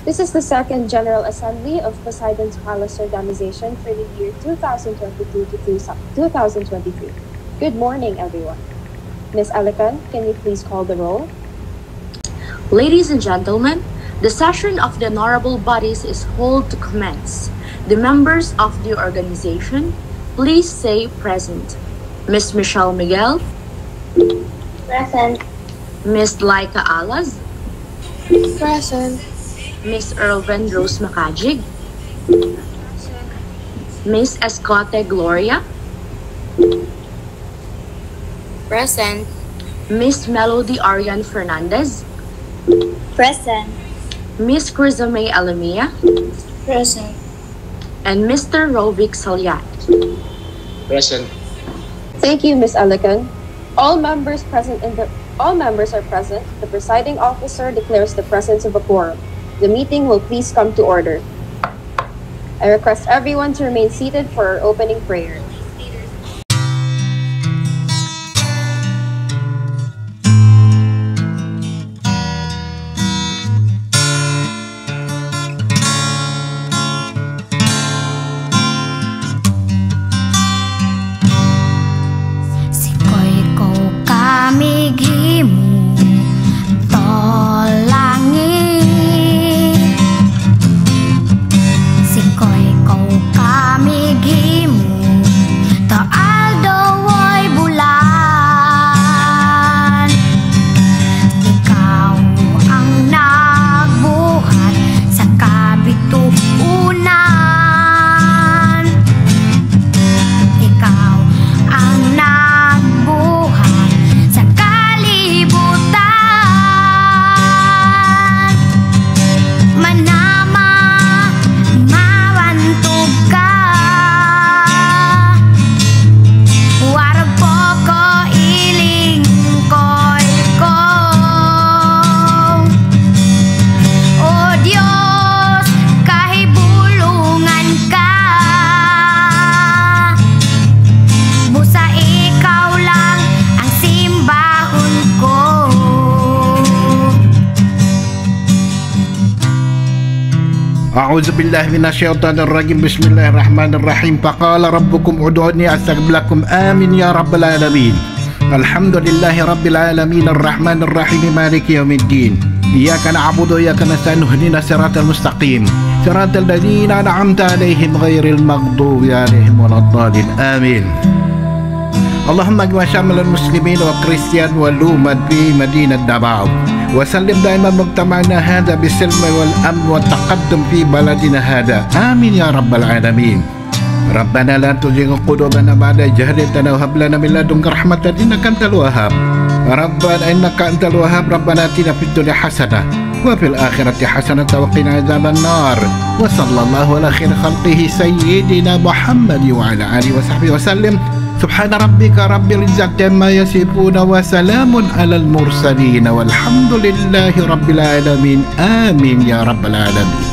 This is the second General Assembly of Poseidon's Palace Organization for the year 2022 to 2023. Good morning, everyone. Ms. Alican, can you please call the roll? Ladies and gentlemen, the session of the honorable bodies is called to commence. The members of the organization, please say present. Ms. Michelle Miguel. Present. Ms. Laika Alas. Present. Ms. Erwin Rose Makajig. Ms. Escote Gloria. Present. Ms. Melody Arian Fernandez. Present. Ms. Crisame Alamia. Present. And Mr. Rovic Salyat. Present. Thank you, Ms. Alican. All members are present. The presiding officer declares the presence of a quorum. The meeting will please come to order. I request everyone to remain seated for our opening prayer. أعوذ بالله من الشيطان الرجيم بسم الله الرحمن الرحيم فقال ربكم ادعوني أستجب لكم آمين يا رب العالمين الحمد لله رب العالمين الرحمن الرحيم مالك يوم الدين إياك نعبد وإياك نستعين اهدنا الصراط المستقيم صراط الذين أنعمت عليهم غير المغضوب عليهم ولا الضالين آمين اللهم اجمع شامل المسلمين والكريستيان والأمة في مدينة دباو وسلم دائما مجتمعنا هذا بالسلم والأمن والتقدم في بلدنا هذا آمين يا رب العالمين ربنا لا تزغ قلوبنا بعد إذ هديتنا وهب لنا من لدنك رحمة إنك أنت الوهاب ربنا إنك أنت الوهاب ربنا آتنا في الدنيا حسنة وفي الآخرة حسنة وقنا عذاب النار وصلى الله على خير خلقه سيدنا محمد وعلى آله وصحبه وسلم سبحان ربك رب العزة عما يصفون وسلام على المرسلين والحمد لله رب العالمين آمين يا رب العالمين.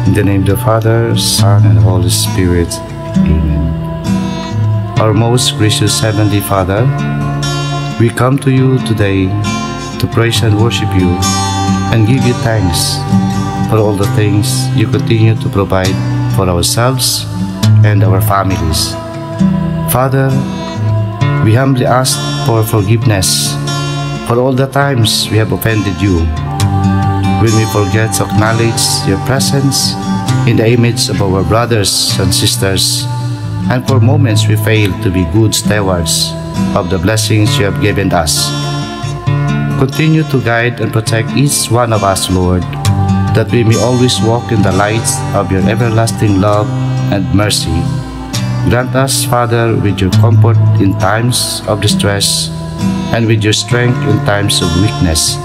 In the name of the Father, Son, and Holy Spirit. Amen. Our most gracious Heavenly Father, we come to you today to praise and worship you and give you thanks for all the things you continue to provide for ourselves and our families. Father, we humbly ask for forgiveness for all the times we have offended you, when we forget to acknowledge your presence in the image of our brothers and sisters, and for moments we fail to be good stewards of the blessings you have given us. Continue to guide and protect each one of us, Lord, that we may always walk in the light of your everlasting love and mercy. Grant us, Father, with your comfort in times of distress and with your strength in times of weakness.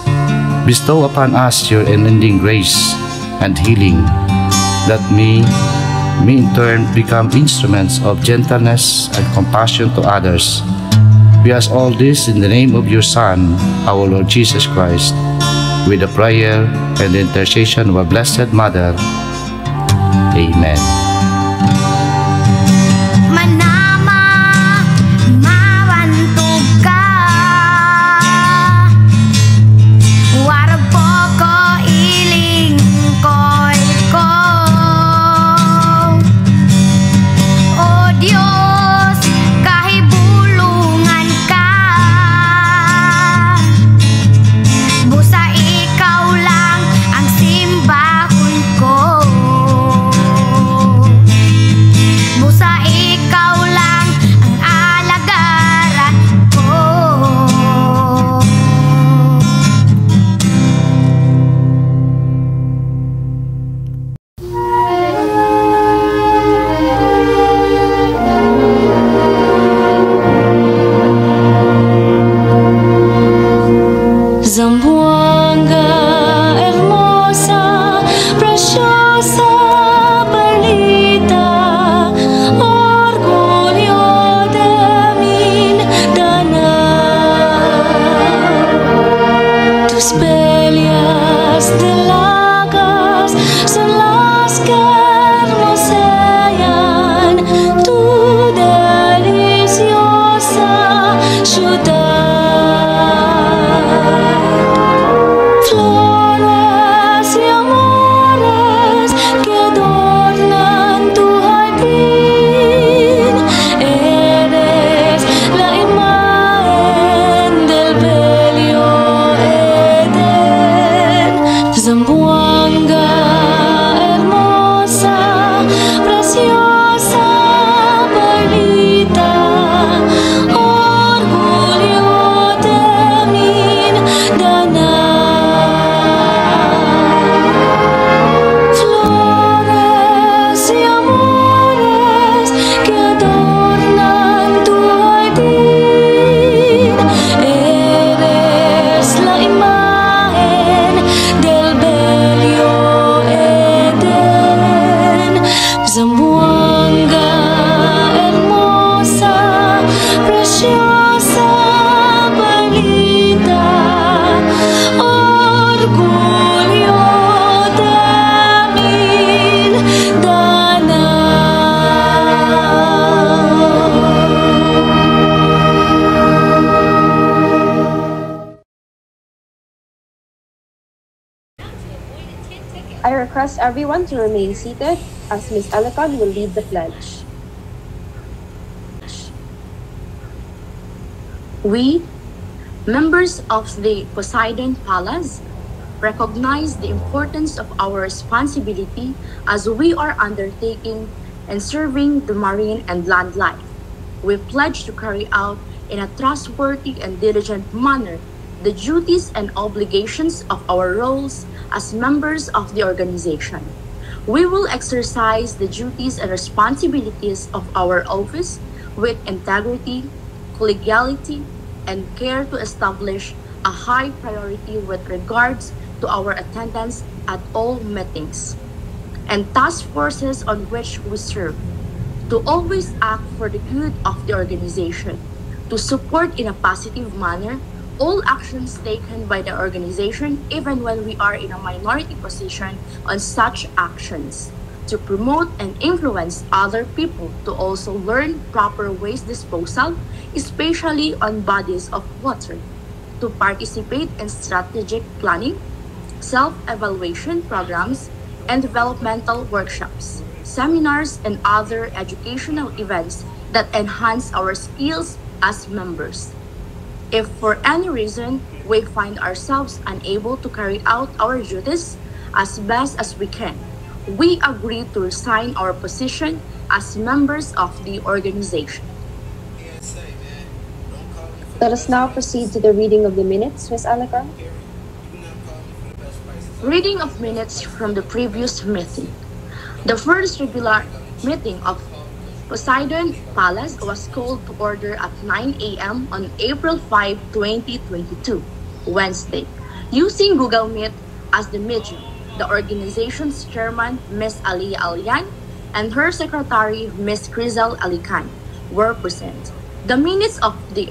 Bestow upon us your unending grace and healing, that we may in turn become instruments of gentleness and compassion to others. We ask all this in the name of your Son, our Lord Jesus Christ, with the prayer and the intercession of our Blessed Mother. Amen. Manama, mawantog ka. request everyone to remain seated as Ms. Alecon will lead the pledge. We, members of the Poseidon Palace, recognize the importance of our responsibility as we are undertaking and serving the marine and land life. We pledge to carry out in a trustworthy and diligent manner the duties and obligations of our roles as members of the organization. We will exercise the duties and responsibilities of our office with integrity, collegiality, and care to establish a high priority with regards to our attendance at all meetings and task forces on which we serve, to always act for the good of the organization, to support in a positive manner all actions taken by the organization even when we are in a minority position on such actions, to promote and influence other people to also learn proper waste disposal, especially on bodies of water, to participate in strategic planning, self-evaluation programs, and developmental workshops, seminars, and other educational events that enhance our skills as members. If for any reason we find ourselves unable to carry out our duties as best as we can, we agree to resign our position as members of the organization. Let us now proceed to the reading of the minutes, Ms. Alecon. Reading of minutes from the previous meeting. The first regular meeting of Poseidon Palace was called to order at 9 a.m. on April 5, 2022, Wednesday, using Google Meet as the medium. The organization's chairman, Ms. Alia Alian, and her secretary, Ms. Crizal Alican, were present. The minutes of the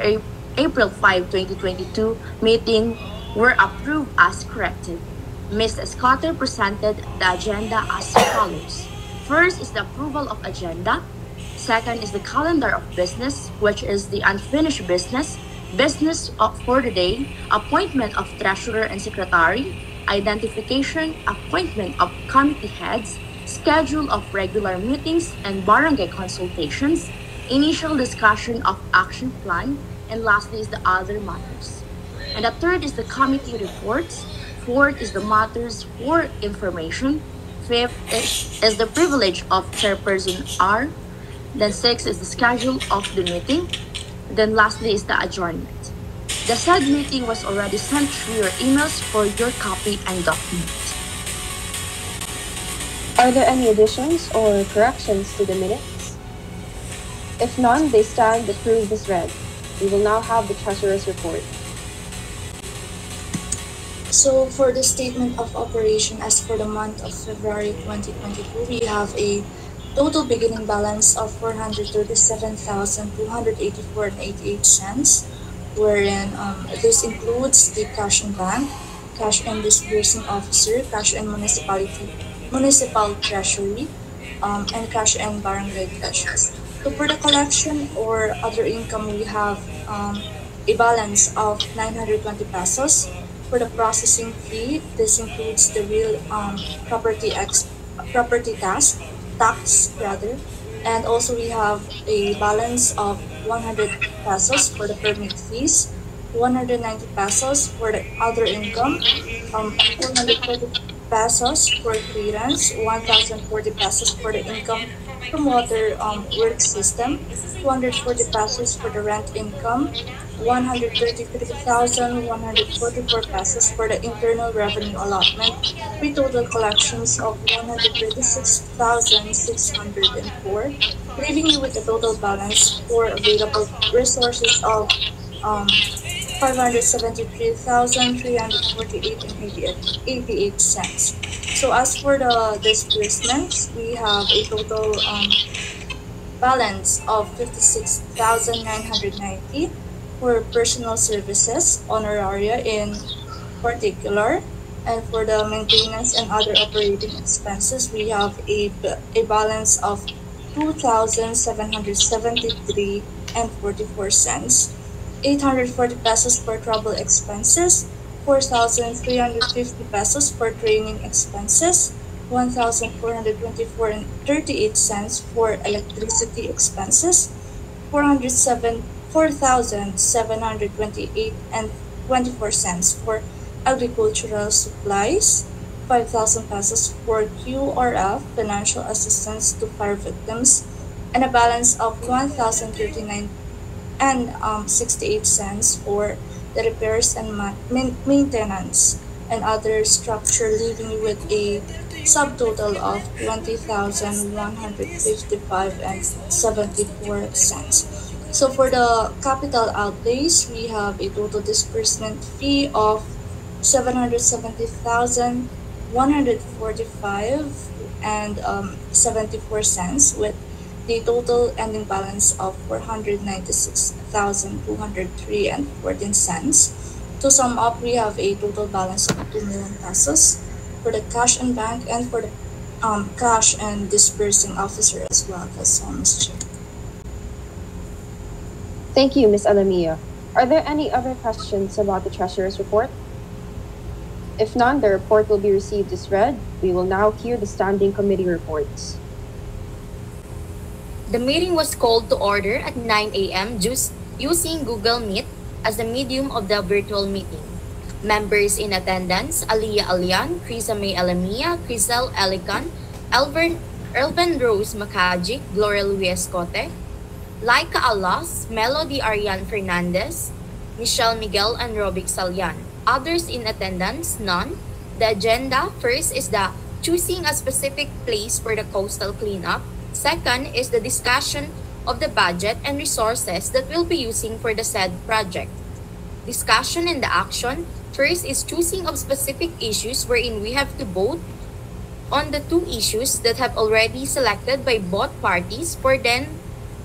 April 5, 2022 meeting were approved as corrected. Ms. Escotter presented the agenda as follows. First is the approval of agenda. Second is the calendar of business, which is the unfinished business, for the day, appointment of treasurer and secretary, identification, appointment of committee heads, schedule of regular meetings and barangay consultations, initial discussion of action plan, and lastly is the other matters. And the third is the committee reports. Fourth is the matters for information. Fifth is the privilege of Chairperson R. Then sixth is the schedule of the meeting. Then lastly is the adjournment. The said meeting was already sent through your emails for your copy and document. Are there any additions or corrections to the minutes? If none, they stand approved as read. We will now have the Treasurer's report. So for the statement of operation as for the month of February 2022, we have a total beginning balance of 437,284.88 cents, wherein this includes the cash in bank, cash in disbursing officer, cash in municipal treasury, and cash in barangay treasuries. So for the collection or other income, we have a balance of 920 pesos. For the processing fee, this includes the real property tax, and also we have a balance of 100 pesos for the permit fees, 190 pesos for the other income, 440 pesos for clearance, 1,040 pesos for the income from water work system, 240 pesos for the rent income, 133,144 pesos for the internal revenue allotment, with total collections of 136,604, leaving you with a total balance for available resources of 573,348.88 cents. So as for the disbursements, we have a total balance of 56,990 for personal services, honoraria in particular, and for the maintenance and other operating expenses, we have a balance of 2,773 and 44 cents. 840 pesos for travel expenses, 4,350 pesos for training expenses, 1,424 and 38 cents for electricity expenses, 4,728 and 24 cents for agricultural supplies, 5,000 pesos for QRF, financial assistance to fire victims, and a balance of 1,039 and 68 cents for the repairs and maintenance and other structure, leaving with a subtotal of 20,155 and 74 cents. So for the capital outlays, we have a total disbursement fee of 770,145 and 74 cents, with the total ending balance of 496,203 and 14 cents. To sum up, we have a total balance of 2 million pesos for the cash and bank and for the cash and disbursing officer as well. That's all, Ms. Chair. Thank you, Ms. Alamia. Are there any other questions about the Treasurer's report? If none, the report will be received as read. We will now hear the standing committee reports. The meeting was called to order at 9 a.m. using Google Meet as the medium of the virtual meeting. Members in attendance: Aliyah Alian, Krisa May Alamia, Crisel Elican, Elvin Rose Makajic, Gloria Luis Cote, Laika Alas, Melody Arian Fernandez, Michelle Miguel, and Robic Salyan. Others in attendance: none. The agenda: first is the choosing a specific place for the coastal cleanup. Second is the discussion of the budget and resources that we'll be using for the said project. Discussion and the action: first is choosing of specific issues wherein we have to vote on the two issues that have already selected by both parties for them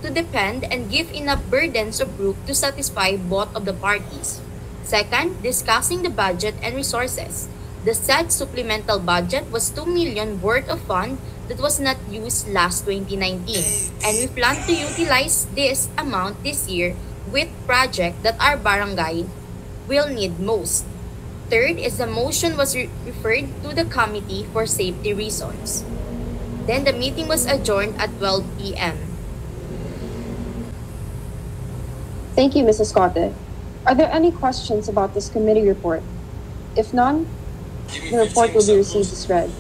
to depend and give enough burdens of proof to satisfy both of the parties. Second, discussing the budget and resources. The said supplemental budget was 2 million worth of fund that was not used last 2019, and we plan to utilize this amount this year with project that our barangay will need most. Third is the motion was referred to the committee for safety reasons. Then the meeting was adjourned at 12 p.m. Thank you, Mrs. Cote. Are there any questions about this committee report? If none, the report will be received as read.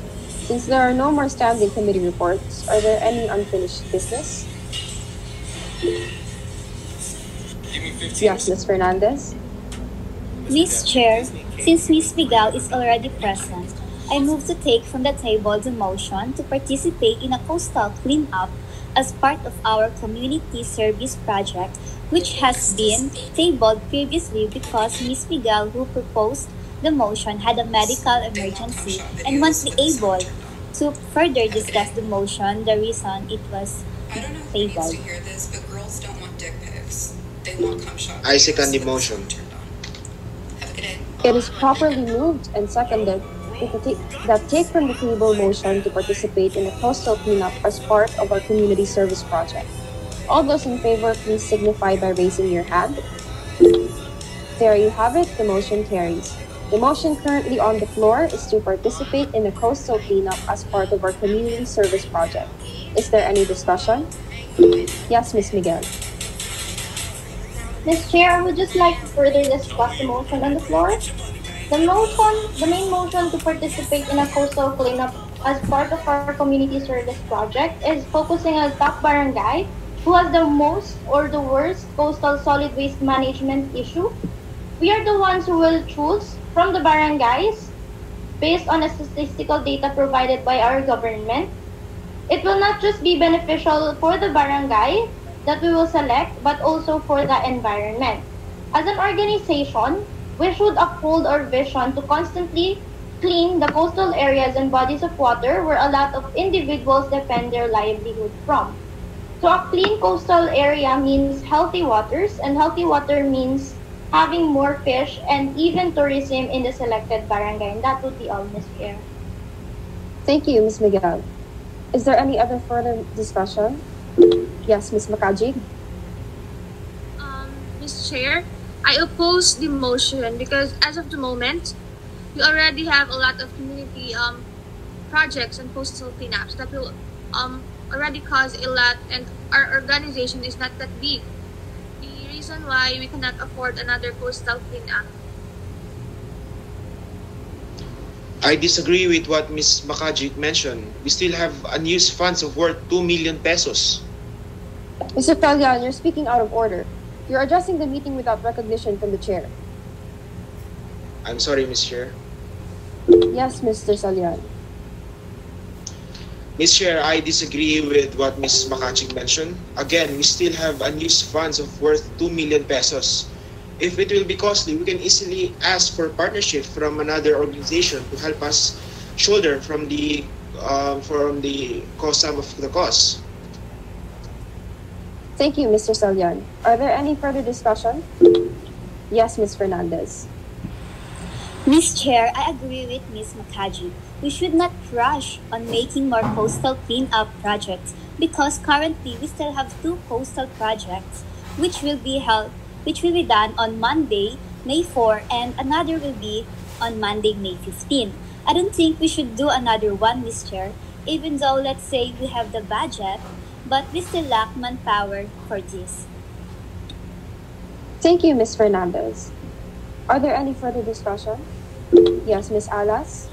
Since there are no more standing committee reports, are there any unfinished business? Yes, Ms. Fernandez. Ms. Chair, since Ms. Miguel is already present, I move to take from the table the motion to participate in a coastal cleanup as part of our community service project, which has been tabled previously because Ms. Miguel, who proposed the motion, had a medical emergency and won't be able to further discuss the motion, the reason it was tabled. I second the motion. It is properly moved and seconded that take from the table motion to participate in the coastal cleanup as part of our community service project. All those in favor, please signify by raising your hand. There you have it, the motion carries. The motion currently on the floor is to participate in the coastal cleanup as part of our community service project. Is there any discussion? Yes, Ms. Miguel. Ms. Chair, I would just like to further discuss the motion on the floor. The main motion to participate in a coastal cleanup as part of our community service project is focusing on top barangay who has the most or the worst coastal solid waste management issue. We are the ones who will choose from the barangays based on the statistical data provided by our government. It will not just be beneficial for the barangay that we will select, but also for the environment. As an organization, we should uphold our vision to constantly clean the coastal areas and bodies of water where a lot of individuals depend their livelihood from. So a clean coastal area means healthy waters, and healthy water means having more fish and even tourism in the selected barangay. And that would be all, Ms. Chair. Thank you, Ms. Miguel. Is there any other further discussion? Yes, Ms. Makajig. Ms. Chair, I oppose the motion because as of the moment, we already have a lot of community projects and coastal cleanups that will already cause a lot, and our organization is not that big. The reason why we cannot afford another coastal cleanup. I disagree with what Ms. Makajic mentioned. We still have unused funds of worth 2 million pesos. Mr. Palyan, you're speaking out of order. You're addressing the meeting without recognition from the chair. I'm sorry, Ms. Chair. Yes, Mr. Salyan. Ms. Chair, I disagree with what Ms. Makajic mentioned. Again, we still have unused funds of worth 2 million pesos. If it will be costly, we can easily ask for partnership from another organization to help us shoulder from the cost, some of the costs. Thank you, Mr. Salyan. Are there any further discussion? Yes, Ms. Fernandez. Ms. Chair, I agree with Ms. Makaji. We should not rush on making more coastal cleanup projects because currently we still have 2 coastal projects which will be done on Monday, May 4, and another will be on Monday, May 15. I don't think we should do another one, Ms. Chair, even though let's say we have the budget, but we still lack manpower for this. Thank you, Ms. Fernandez. Are there any further discussion? Yes, Ms. Alas.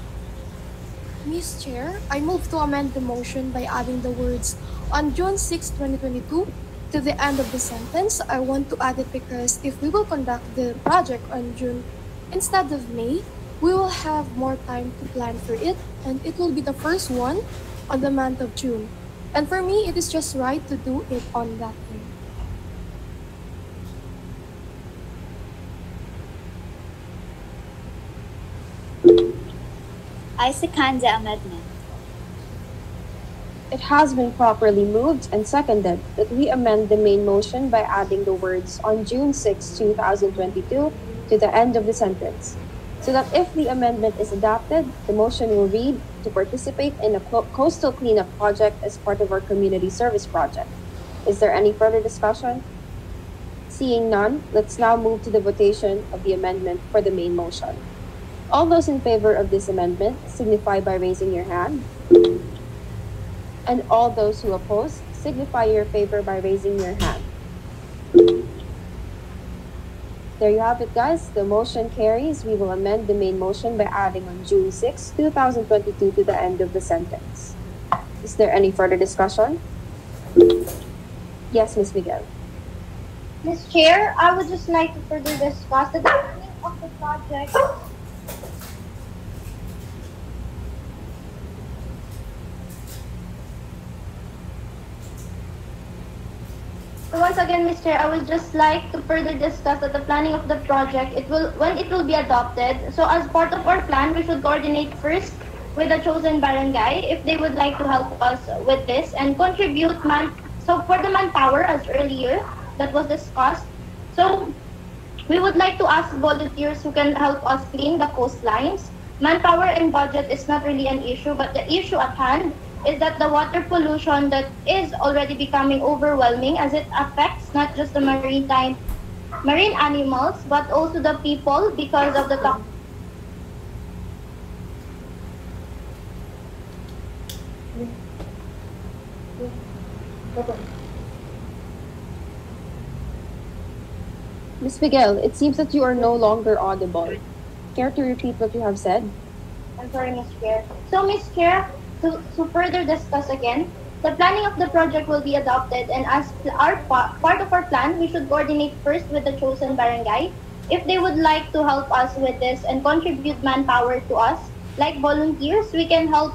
Ms. Chair, I move to amend the motion by adding the words on June 6, 2022 to the end of the sentence. I want to add it because if we will conduct the project on June instead of May, we will have more time to plan for it, and it will be the first one on the month of June. And for me, it is just right to do it on that day. I second the amendment. It has been properly moved and seconded that we amend the main motion by adding the words on June 6, 2022 to the end of the sentence, so that if the amendment is adopted, the motion will read to participate in a coastal cleanup project as part of our community service project. Is there any further discussion? Seeing none, let's now move to the votation of the amendment for the main motion. All those in favor of this amendment signify by raising your hand. And all those who oppose, signify your favor by raising your hand. There you have it, guys. The motion carries. We will amend the main motion by adding on June 6, 2022 to the end of the sentence. Is there any further discussion? Yes, Ms. Miguel. Ms. Chair, I would just like to further discuss the timing of the project. So once again, Ms. Chair, I would just like to further discuss that the planning of the project, when it will be adopted. So as part of our plan, we should coordinate first with the chosen barangay if they would like to help us with this and contribute so for the manpower as earlier that was discussed. So we would like to ask volunteers who can help us clean the coastlines. Manpower and budget is not really an issue, but the issue at hand is that the water pollution that is already becoming overwhelming as it affects not just the marine animals, but also the people because of the Ms. Miguel, it seems that you are no longer audible. Care to repeat what you have said? I'm sorry, Ms. Chair. So, Ms. Chair, to further discuss again, the planning of the project will be adopted, and as part of our plan, we should coordinate first with the chosen barangay. If they would like to help us with this and contribute manpower to us, like volunteers, who can help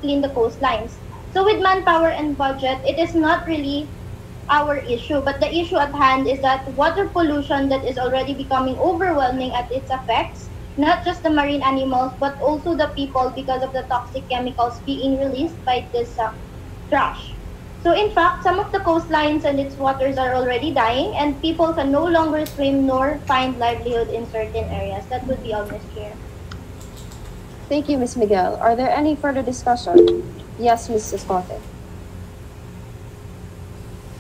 clean the coastlines. So with manpower and budget, it is not really our issue, but the issue at hand is that water pollution that is already becoming overwhelming at its effects, not just the marine animals, but also the people because of the toxic chemicals being released by this trash. So in fact, some of the coastlines and its waters are already dying, and people can no longer swim nor find livelihood in certain areas. That would be all, Ms. Chair. Thank you, Ms. Miguel. Are there any further discussion? Yes, Ms. Escote.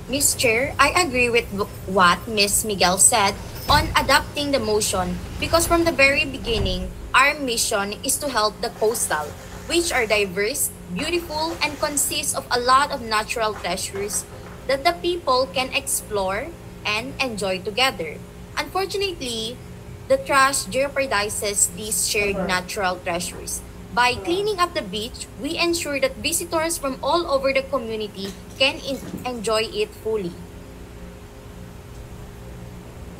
Ms. Chair, I agree with what Ms. Miguel said on adopting the motion because from the very beginning, our mission is to help the coastal. which are diverse, beautiful, and consist of a lot of natural treasures that the people can explore and enjoy together. Unfortunately, the trash jeopardizes these shared natural treasures. By cleaning up the beach, we ensure that visitors from all over the community can enjoy it fully.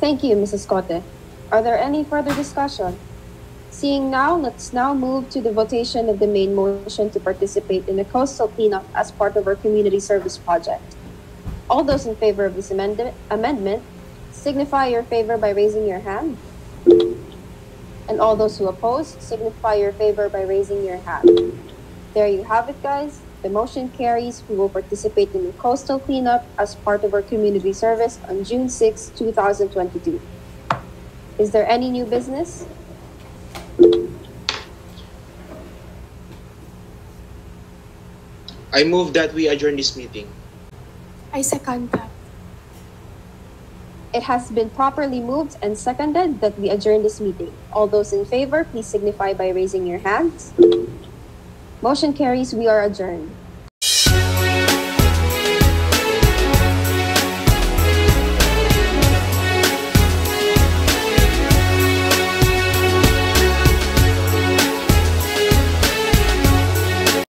Thank you, Mrs. Cote. Are there any further discussion? Seeing now, let's now move to the votation of the main motion to participate in the coastal cleanup as part of our community service project. All those in favor of this amendment, signify your favor by raising your hand. And all those who oppose, signify your favor by raising your hand. There you have it, guys. The motion carries. We will participate in the coastal cleanup as part of our community service on June 6, 2022. Is there any new business? I move that we adjourn this meeting. I second that. It has been properly moved and seconded that we adjourn this meeting. All those in favor, please signify by raising your hands. Motion carries. We are adjourned.